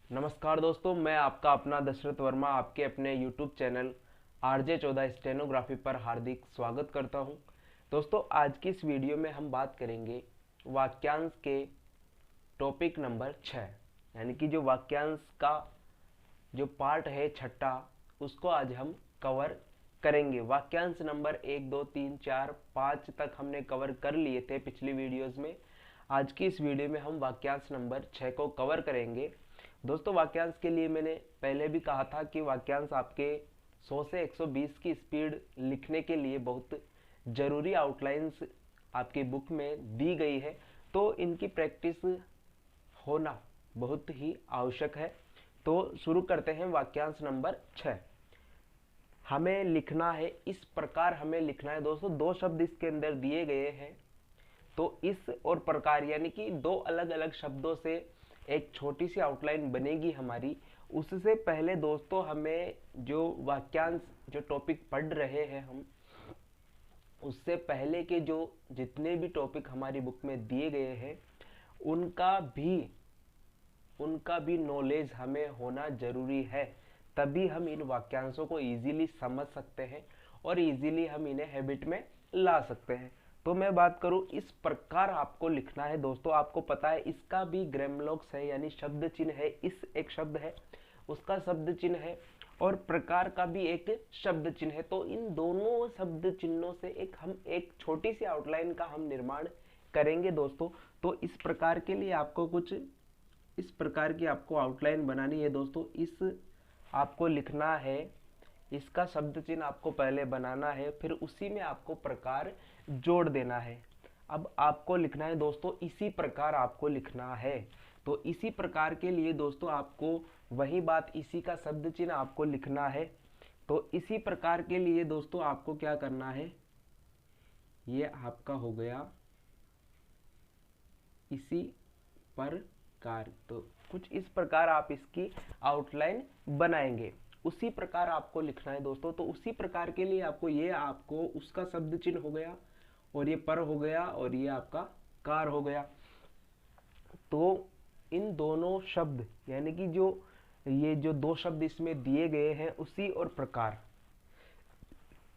नमस्कार दोस्तों, मैं आपका अपना दशरथ वर्मा आपके अपने YouTube चैनल RJ14 स्टेनोग्राफी पर हार्दिक स्वागत करता हूं। दोस्तों, आज की इस वीडियो में हम बात करेंगे वाक्यांश के टॉपिक नंबर 6, यानी कि जो वाक्यांश का जो पार्ट है छठा, उसको आज हम कवर करेंगे। वाक्यांश नंबर 1, 2, 3, 4, 5 तक हमने कवर कर लिए थे पिछली वीडियोस में। आज की इस वीडियो में हम वाक्यांश नंबर 6 को कवर करेंगे। दोस्तों, वाक्यांश के लिए मैंने पहले भी कहा था कि वाक्यांश आपके 100 से 120 की स्पीड लिखने के लिए बहुत ज़रूरी आउटलाइंस आपकी बुक में दी गई है, तो इनकी प्रैक्टिस होना बहुत ही आवश्यक है। तो शुरू करते हैं वाक्यांश नंबर 6। हमें लिखना है, इस प्रकार हमें लिखना है। दोस्तों, दो शब्द इसके अंदर दिए गए हैं, तो इस और प्रकार यानी कि दो अलग अलग शब्दों से एक छोटी सी आउटलाइन बनेगी हमारी। उससे पहले दोस्तों, हमें जो वाक्यांश जो टॉपिक पढ़ रहे हैं हम, उससे पहले के जो जितने भी टॉपिक हमारी बुक में दिए गए हैं उनका भी उनका भी नॉलेज हमें होना जरूरी है। तभी हम इन वाक्यांशों को इजीली समझ सकते हैं और इजीली हम इन्हें हैबिट में ला सकते हैं। तो मैं बात करूं, इस प्रकार आपको लिखना है। दोस्तों, आपको पता है इसका भी ग्रामलोक्स है, यानी शब्द चिन्ह है। इस एक शब्द है, उसका शब्द चिन्ह है, और प्रकार का भी एक शब्द चिन्ह है। तो इन दोनों शब्द चिन्हों से हम एक छोटी सी आउटलाइन का हम निर्माण करेंगे दोस्तों। तो इस प्रकार के लिए आपको कुछ इस प्रकार की आपको आउटलाइन बनानी है दोस्तों। इस आपको लिखना है, इसका शब्द चिन्ह आपको पहले बनाना है, फिर उसी में आपको प्रकार जोड़ देना है। अब आपको लिखना है दोस्तों, इसी प्रकार आपको लिखना है। तो इसी प्रकार के लिए दोस्तों आपको वही बात, इसी का शब्द चिन्ह आपको लिखना है। तो इसी प्रकार के लिए दोस्तों आपको क्या करना है, ये आपका हो गया इसी प्रकार। तो कुछ इस प्रकार आप इसकी आउटलाइन बनाएंगे। उसी प्रकार आपको लिखना है दोस्तों। तो उसी प्रकार के लिए आपको उसका शब्द चिन्ह हो गया, और ये पर हो गया, और ये आपका कार हो गया। तो इन दोनों शब्द यानी कि ये जो दो शब्द इसमें दिए गए हैं, उसी और प्रकार,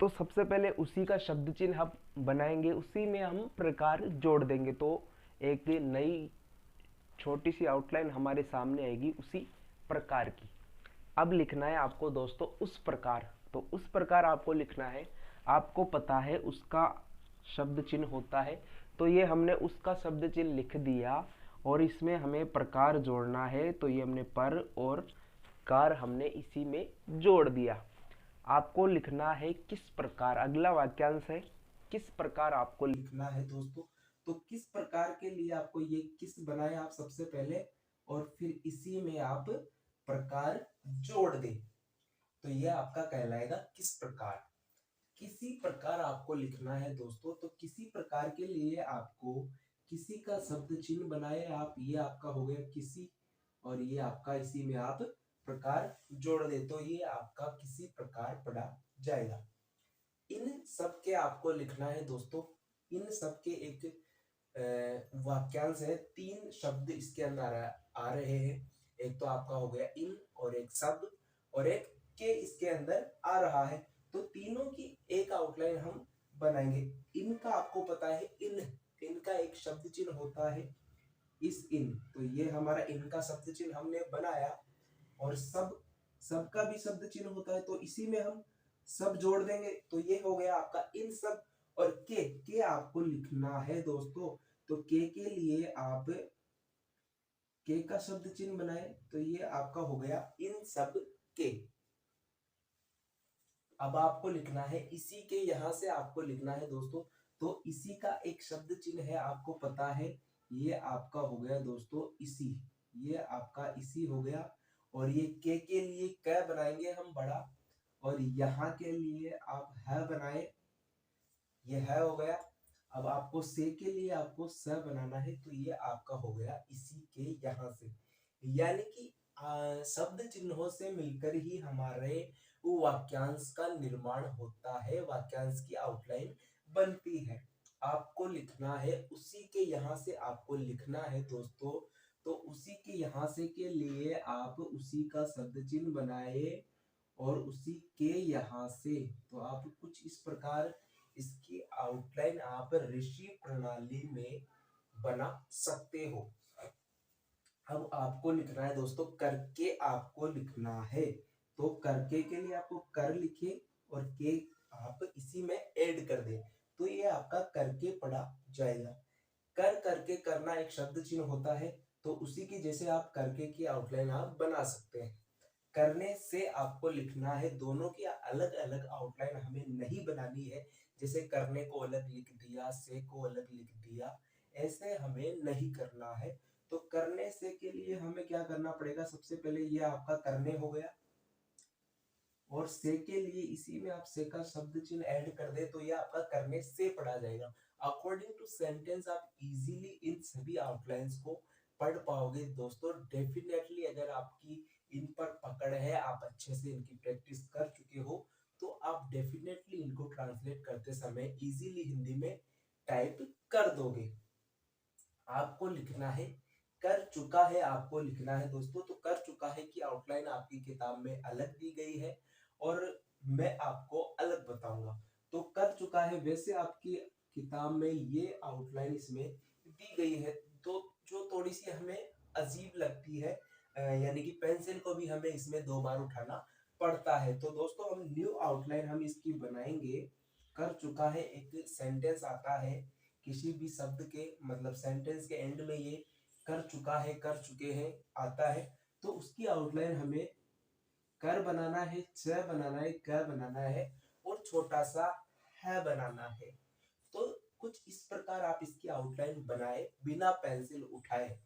तो सबसे पहले उसी का शब्द चिन्ह हम बनाएंगे, उसी में हम प्रकार जोड़ देंगे। तो एक नई छोटी सी आउटलाइन हमारे सामने आएगी उसी प्रकार की। अब लिखना है आपको दोस्तों उस प्रकार। तो उस प्रकार आपको लिखना है। आपको पता है उसका शब्द चिन्ह होता है, तो ये हमने उसका शब्द चिन्ह लिख दिया, और इसमें हमें प्रकार जोड़ना है। तो ये हमने पर और कार हमने इसी में जोड़ दिया। आपको लिखना है किस प्रकार, अगला वाक्यांश है किस प्रकार आपको लिखना है दोस्तों। तो किस प्रकार के लिए आपको ये किस बनाए आप सबसे पहले, और फिर इसी में आप प्रकार जोड़ दें। तो ये आपका कहलाएगा किस प्रकार। किसी प्रकार आपको लिखना है दोस्तों। तो किसी प्रकार के लिए आपको किसी का शब्द चिन्ह बनाए आप, ये आपका हो गया किसी, और ये आपका इसी में आप प्रकार जोड़ दे, तो ये आपका किसी प्रकार पढ़ा जाएगा। इन सब के आपको लिखना है दोस्तों। इन सब के एक वाक्यांश है। तीन शब्द इसके अंदर आ रहे हैं। एक तो आपका हो गया इन, और एक शब्द, और एक के इसके अंदर आ रहा है। तो तीनों की एक आउटलाइन हम बनाएंगे। इनका आपको पता है, इनका एक शब्द चिन्ह होता है इस इन। तो ये हमारा इनका शब्द चिन्ह हमने बनाया, और सबका भी शब्द चिन्ह होता है, तो इसी में हम सब जोड़ देंगे। तो ये हो गया आपका इन सब। और के आपको लिखना है दोस्तों। तो के लिए आप के का शब्द चिन्ह बनाए, तो ये आपका हो गया इन सब के। अब आपको लिखना है इसी के, यहां से आपको लिखना है दोस्तों। तो इसी का एक शब्द चिन्ह है, आपको पता है, ये आपका हो गया दोस्तों इसी। ये आपका इसी हो गया। और ये के लिए क बनाएंगे हम बड़ा, और यहाँ के लिए आप है बनाए, ये है हो गया। अब आपको से के लिए आपको स बनाना है, तो ये आपका हो गया इसी के यहाँ से। यानी कि शब्द चिन्हों से मिलकर ही हमारे वाक्यांश का निर्माण होता है, वाक्यांश की आउटलाइन बनती है। आपको लिखना है उसी के, यहाँ से आपको लिखना है दोस्तों तो उसी के यहाँ से के लिए आप उसी का शब्द चिन्ह बनाए और उसी के यहाँ से तो आप कुछ इस प्रकार इसकी आउटलाइन आप ऋषि प्रणाली में बना सकते हो। अब आपको लिखना है दोस्तों, करके आपको लिखना है। तो करके के लिए आपको कर लिखे और के आप इसी में ऐड कर दें, तो ये आपका करके पढ़ा जाएगा। कर करके करना एक शब्द चिन्ह होता है, तो उसी की जैसे आप करके की आउटलाइन आप बना सकते हैं। करने से आपको लिखना है, दोनों की अलग अलग आउटलाइन हमें नहीं बनानी है। जैसे करने को अलग लिख दिया, से को अलग लिख दिया, ऐसे हमें नहीं करना है। तो करने से के लिए हमें क्या करना पड़ेगा, सबसे पहले ये आपका करने हो गया, और से के लिए इसी में आप से का शब्द चिन्ह ऐड कर दे तो ये आपका करने से पढ़ा जाएगा। अकॉर्डिंग टू सेंटेंस आप इजीली इन सभी आउटलाइंस को पढ़ पाओगे दोस्तों। डेफिनेटली अगर आपकी इन पर पकड़ है, आप अच्छे से इनकी प्रैक्टिस कर चुके हो, तो आप डेफिनेटली इनको ट्रांसलेट करते समय इजीली हिंदी में टाइप कर दोगे। आपको लिखना है, कर चुका है आपको लिखना है दोस्तों। तो कर चुका है की आउटलाइन आपकी किताब में अलग दी गई है और मैं आपको अलग बताऊंगा। तो कर चुका है वैसे आपकी किताब में ये आउटलाइन इसमें दी गई है, तो जो थोड़ी सी हमें अजीब लगती है, यानी कि पेंसिल को भी हमें इसमें 2 बार उठाना पड़ता है। तो दोस्तों हम न्यू आउटलाइन हम इसकी बनाएंगे। कर चुका है एक सेंटेंस आता है, किसी भी शब्द के मतलब सेंटेंस के एंड में ये कर चुका है, कर चुके हैं आता है, तो उसकी आउटलाइन हमें कर बनाना है, च बनाना है, क बनाना है और छोटा सा है बनाना है। तो कुछ इस प्रकार आप इसकी आउटलाइन बनाए बिना पेंसिल उठाए।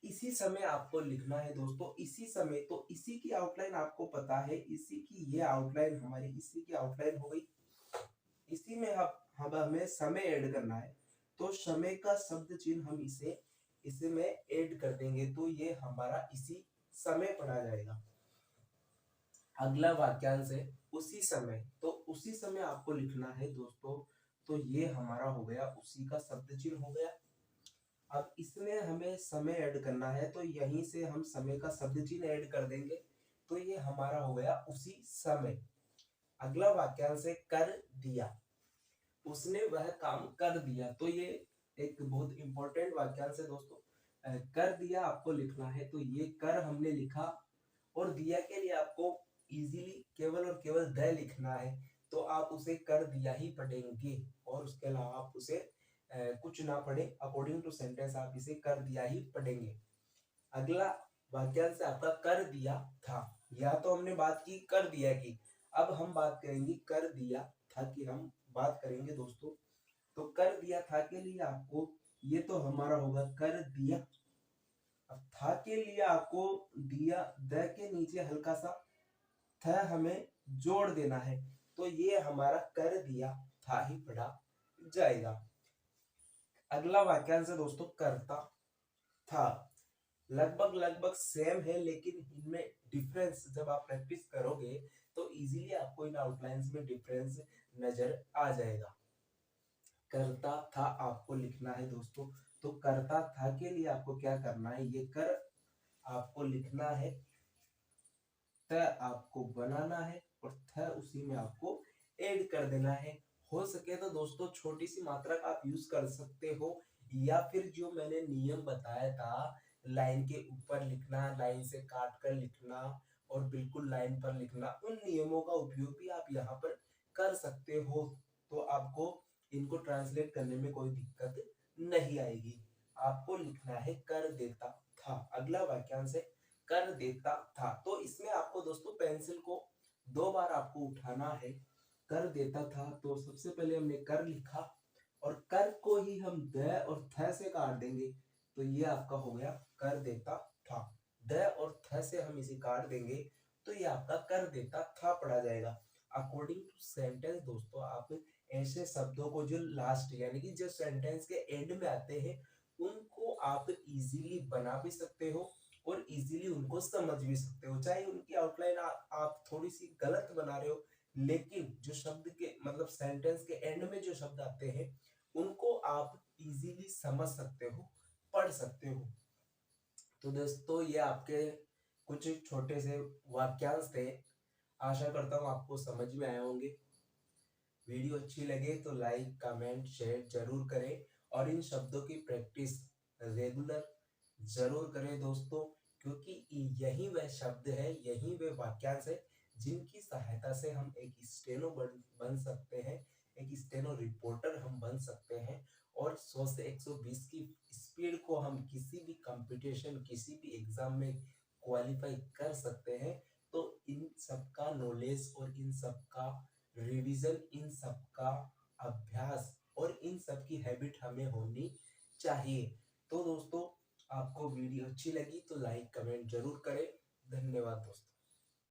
इसी समय आपको लिखना है दोस्तों, इसी समय। तो इसी की आउटलाइन आपको पता है, इसी की ये आउटलाइन हमारी इसी की आउटलाइन हो गई। इसी में हम हमें समय ऐड करना है, तो समय का शब्द चिन्ह हम इसे इसमें ऐड कर देंगे, तो ये हमारा इसी समय पढ़ा जाएगा। अगला वाक्यांश है उसी समय। तो उसी समय आपको लिखना है दोस्तों, तो ये हमारा हो गया उसी का शब्द चिन्ह हो गया। अब इसमें हमें समय ऐड करना है, तो यहीं से हम समय का शब्द चिन्ह ऐड कर देंगे, तो ये हमारा हो गया उसी समय। अगला वाक्यांश है कर दिया, उसने वह काम कर दिया। तो ये एक बहुत इंपॉर्टेंट वाक्यांश है दोस्तों। कर दिया आपको लिखना है, तो ये कर हमने लिखा और दिया के लिए आपको इजीली केवल और केवल द लिखना है, तो आप उसे कर दिया ही पढ़ेंगे और उसके अलावा आप उसे कुछ ना पढ़े। अकॉर्डिंग टू सेंटेंस आप इसे कर दिया ही पढ़ेंगे। अगला वाक्यांश आपका कर दिया था। या तो हमने बात की कर दिया की, अब हम बात करेंगे कर दिया था की, हम बात करेंगे दोस्तों। तो कर दिया था के लिए आपको, ये तो हमारा होगा कर दिया। अब था के लिए आपको दिया द के नीचे हल्का सा था हमें जोड़ देना है, तो ये हमारा कर दिया था ही पढ़ा जाएगा। अगला वाक्यांश है दोस्तों करता था। लगभग लगभग सेम है, लेकिन इनमें डिफरेंस जब आप प्रैक्टिस करोगे तो इजीली आपको इन आउटलाइंस में डिफरेंस नजर आ जाएगा। करता था आपको लिखना है दोस्तों, तो करता था के लिए आपको क्या करना है, ये कर आपको लिखना है, त आपको बनाना है और थ उसी में आपको ऐड कर देना है। हो सके तो दोस्तों छोटी सी मात्रा का आप यूज कर सकते हो, या फिर जो मैंने नियम बताया था, लाइन के ऊपर लिखना, लाइन से काट कर लिखना और बिल्कुल लाइन पर लिखना, उन नियमों का उपयोग भी आप यहाँ पर कर सकते हो। तो आपको इनको ट्रांसलेट करने में कोई दिक्कत नहीं आएगी। आपको लिखना है कर देता था। अगला वाक्यांश है कर देता था। तो इसमें आपको दोस्तों पेंसिल को 2 बार आपको उठाना है। कर देता था, तो सबसे पहले हमने कर लिखा और कर को ही हम द और थ से काट देंगे, तो ये आपका हो गया कर देता था। द और थ से हम इसे काट देंगे, तो ये आपका कर देता था पढ़ा जाएगा। अकॉर्डिंग टू सेंटेंस दोस्तों आप ऐसे शब्दों को जो लास्ट यानी कि जो सेंटेंस के एंड में आते हैं उनको आप इजीली बना भी सकते हो और इजीली उनको समझ भी सकते हो। चाहे उनकी आउटलाइन आप थोड़ी सी गलत बना रहे हो, लेकिन जो शब्द के मतलब सेंटेंस के एंड में जो शब्द आते हैं उनको आप इजीली समझ सकते हो, पढ़ सकते हो। तो दोस्तों ये आपके कुछ छोटे से वाक्यांश थे। आशा करता हूँ आपको समझ में आए होंगे। वीडियो अच्छी लगे तो लाइक कमेंट शेयर जरूर करें और इन शब्दों की प्रैक्टिस रेगुलर जरूर करें दोस्तों, क्योंकि यही वह शब्द है, यही वह वाक्यांश है जिनकी सहायता से हम एक स्टेनो बन सकते हैं, एक स्टेनो रिपोर्टर हम बन सकते हैं और 100 से 120 की स्पीड को हम किसी भी कंपटीशन किसी भी एग्जाम में क्वालिफाई कर सकते हैं। तो इन सब का नॉलेज और इन सब का रिवीजन, इन सब का अभ्यास और इन सब की हैबिट हमें होनी चाहिए। तो दोस्तों आपको वीडियो अच्छी लगी तो लाइक कमेंट जरूर करें। धन्यवाद दोस्तों।